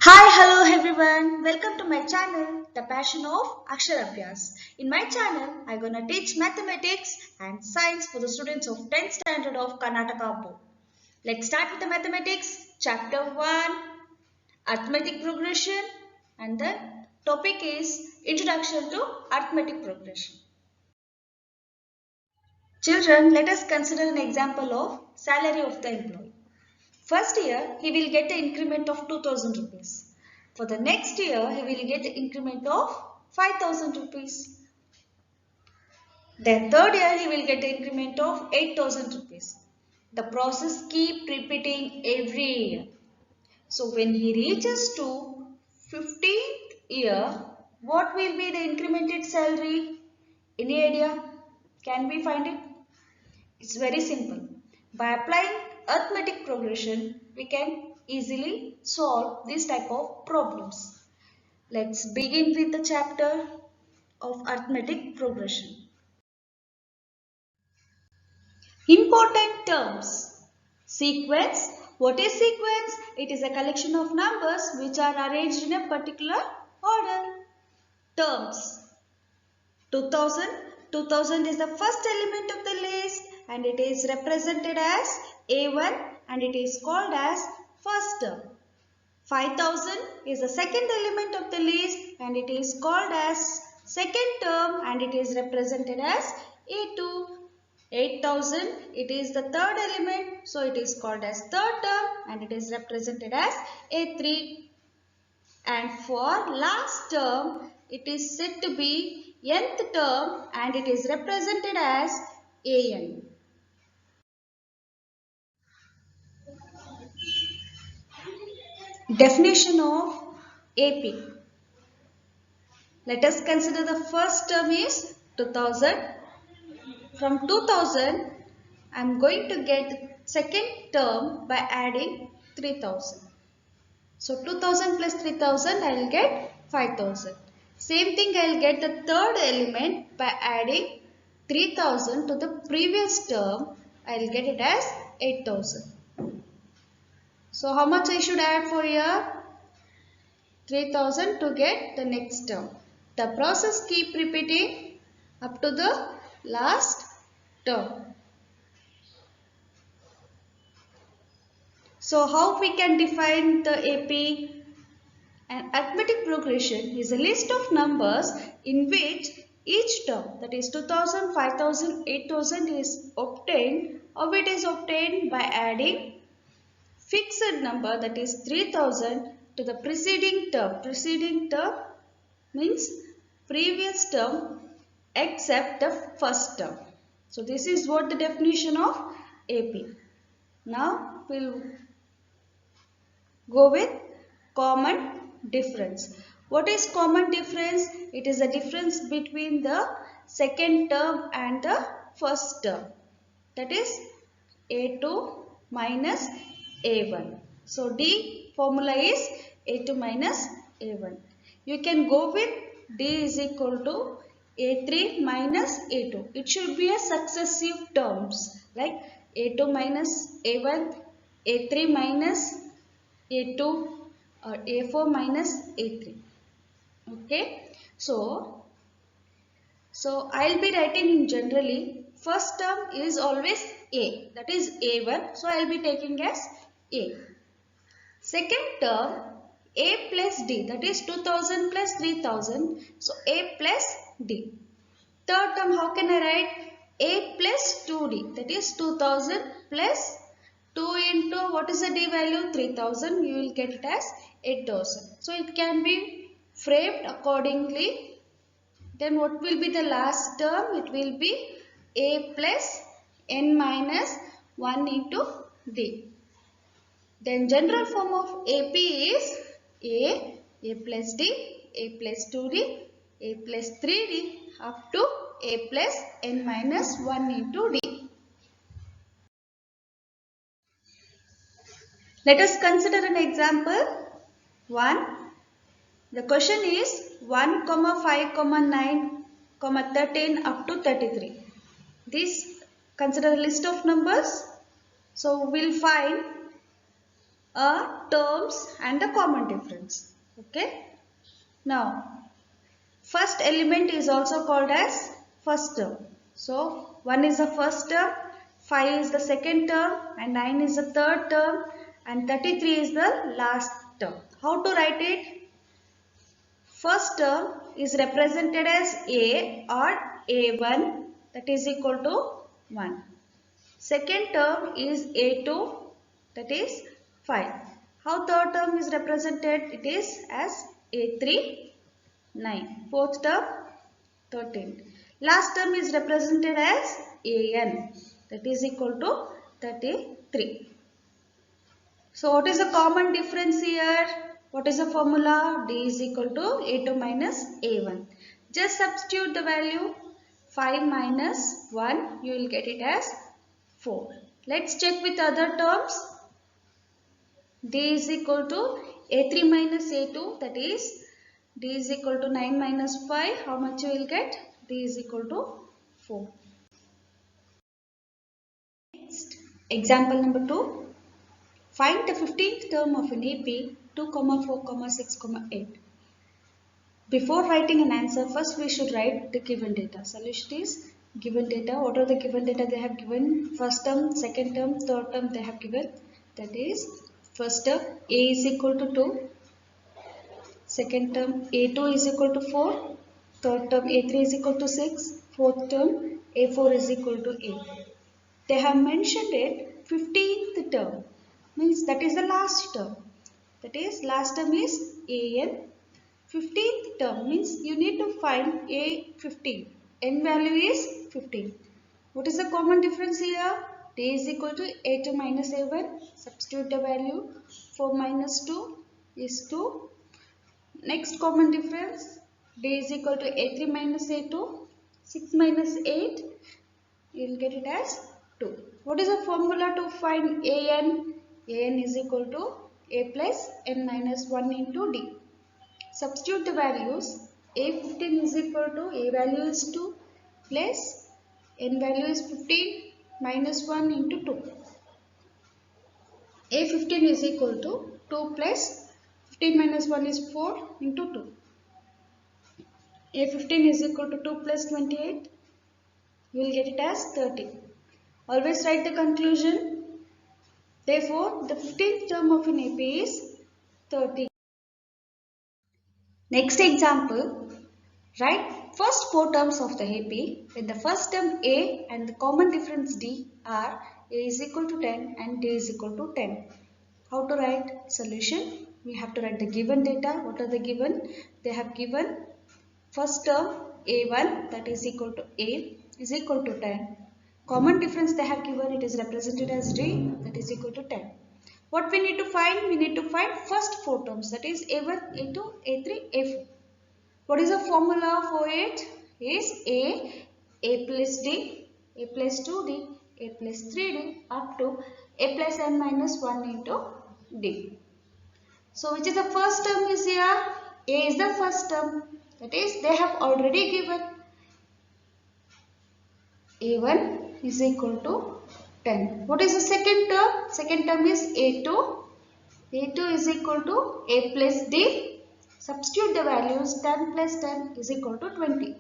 Hi, hello everyone. Welcome to my channel, The Passion of Akshar Abhyas. In my channel, I'm gonna teach mathematics and science for the students of 10th standard of Karnataka board. Let's start with the mathematics. Chapter 1, Arithmetic Progression, and the topic is Introduction to Arithmetic Progression. Children, let us consider an example of salary of the employee. First year, he will get the increment of 2000 rupees. For the next year, he will get the increment of 5000 rupees. Then third year, he will get the increment of 8000 rupees. The process keep repeating every year. So when he reaches to 15th year, what will be the incremented salary? Any idea? Can we find it? It's very simple. By applying arithmetic progression, we can easily solve this type of problems. Let's begin with the chapter of arithmetic progression. Important terms. Sequence. What is sequence? It is a collection of numbers which are arranged in a particular order. Terms. 2000. 2000 is the first element of the list and it is represented as A1 and it is called as first term. 5000 is the second element of the list and it is called as second term and it is represented as A2. 8000 it is the third element, so it is called as third term and it is represented as A3. And for last term it is said to be nth term and it is represented as An. Definition of AP. Let us consider the first term is 2000. From 2000 I am going to get the second term by adding 3000. So 2000 plus 3000 I will get 5000. Same thing I will get the third element by adding 3000 to the previous term. I will get it as 8000. So how much I should add for here? 3000 to get the next term. The process keep repeating up to the last term. So how we can define the AP? An arithmetic progression is a list of numbers in which each term, that is 2000, 5000, 8000 is obtained, or it is obtained by adding fixed number, that is 3000, to the preceding term. Preceding term means previous term except the first term. So this is what the definition of AP. Now we'll go with common difference. What is common difference? It is the difference between the second term and the first term. That is A2 minus A1. So D formula is A2 minus A1. You can go with D is equal to A3 minus A2. It should be a successive terms like A2 minus A1, A3 minus A2 or A4 minus A3. Okay. So I'll be writing generally first term is always A, that is A1. So I'll be taking as A. Second term A plus D, that is 2000 plus 3000. So A plus D. Third term, how can I write? A plus 2D, that is 2000 plus 2 into what is the D value? 3000. You will get it as 8000. So it can be framed accordingly. Then what will be the last term? It will be A plus N minus 1 into D. Then general form of AP is A plus D, A plus 2D, A plus 3D up to A plus N minus 1 into D. Let us consider an example. 1. The question is 1, 5, 9, 13 up to 33. This consider a list of numbers. So we'll find terms and the common difference. Okay. Now, first element is also called as first term. So, 1 is the first term, 5 is the second term, and 9 is the third term, and 33 is the last term. How to write it? First term is represented as A or A1, that is equal to 1. Second term is A2, that is 5. How third term is represented? It is as A3, 9. Fourth term, 13. Last term is represented as An, that is equal to 33. So what is the common difference here? What is the formula? D is equal to A2 minus A1. Just substitute the value 5 minus 1, you will get it as 4. Let's check with other terms. D is equal to A3 minus A2, that is D is equal to 9 minus 5. How much you will get? D is equal to 4. Next, example number 2. Find the 15th term of an AP 2, 4, 6, 8. Before writing an answer, first we should write the given data. Solution is given data. What are the given data they have given? First term, second term, third term they have given. That is, first term A is equal to 2. Second term A2 is equal to 4. Third term A3 is equal to 6. Fourth term A4 is equal to 8. They have mentioned it 15th term, means that is the last term. That is, last term is An. 15th term means you need to find A15. N value is 15. What is the common difference here? D is equal to A2 minus A1. Substitute the value. 4 minus 2 is 2. Next common difference. D is equal to A3 minus A2. 6 minus 8. You will get it as 2. What is the formula to find An? An is equal to A plus N minus 1 into D. Substitute the values. A15 is equal to A value is 2 plus N value is 15 minus 1 into 2. A15 is equal to 2 plus 15 minus 1 is 4 into 2. A15 is equal to 2 plus 28. You will get it as 30. Always write the conclusion. Therefore, the 15th term of an AP is 30. Next example, write first 4 terms of the AP with the first term A and the common difference D are A is equal to 10 and D is equal to 10. How to write? Solution. We have to write the given data. What are the given? They have given first term A1, that is equal to A, is equal to 10. Common difference they have given, it is represented as D, that is equal to 10. What we need to find? We need to find first 4 terms, that is A1, A2, A3, A4. What is the formula for it? Is A plus D, A plus 2D, A plus 3D up to A plus N minus 1 into D. So which is the first term is here? A is the first term. That is, they have already given A1 is equal to 10. What is the second term? Second term is A2. A2 is equal to A plus D. Substitute the values. 10 plus 10 is equal to 20.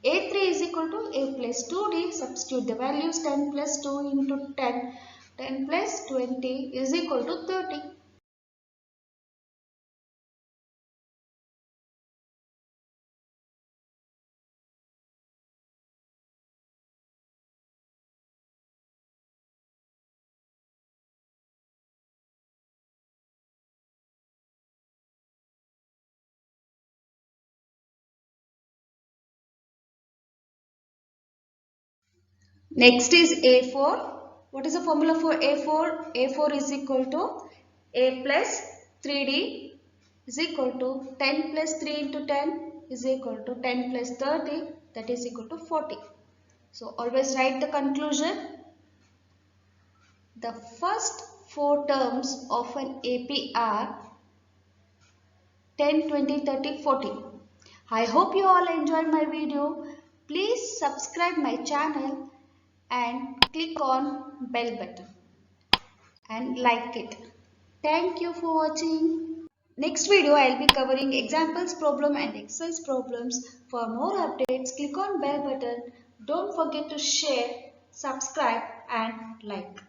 A3 is equal to A plus 2D. Substitute the values. 10 plus 2 into 10. 10 plus 20 is equal to 30. Next is A4. What is the formula for A4? A4 is equal to A plus 3D is equal to 10 plus 3 into 10 is equal to 10 plus 30, that is equal to 40. So always write the conclusion. The first 4 terms of an AP are 10, 20, 30, 40. I hope you all enjoyed my video. Please subscribe my channel and click on bell button and like it. Thank you for watching. Next video I will be covering examples problem and exercise problems. For more updates, click on bell button. Don't forget to share, subscribe and like.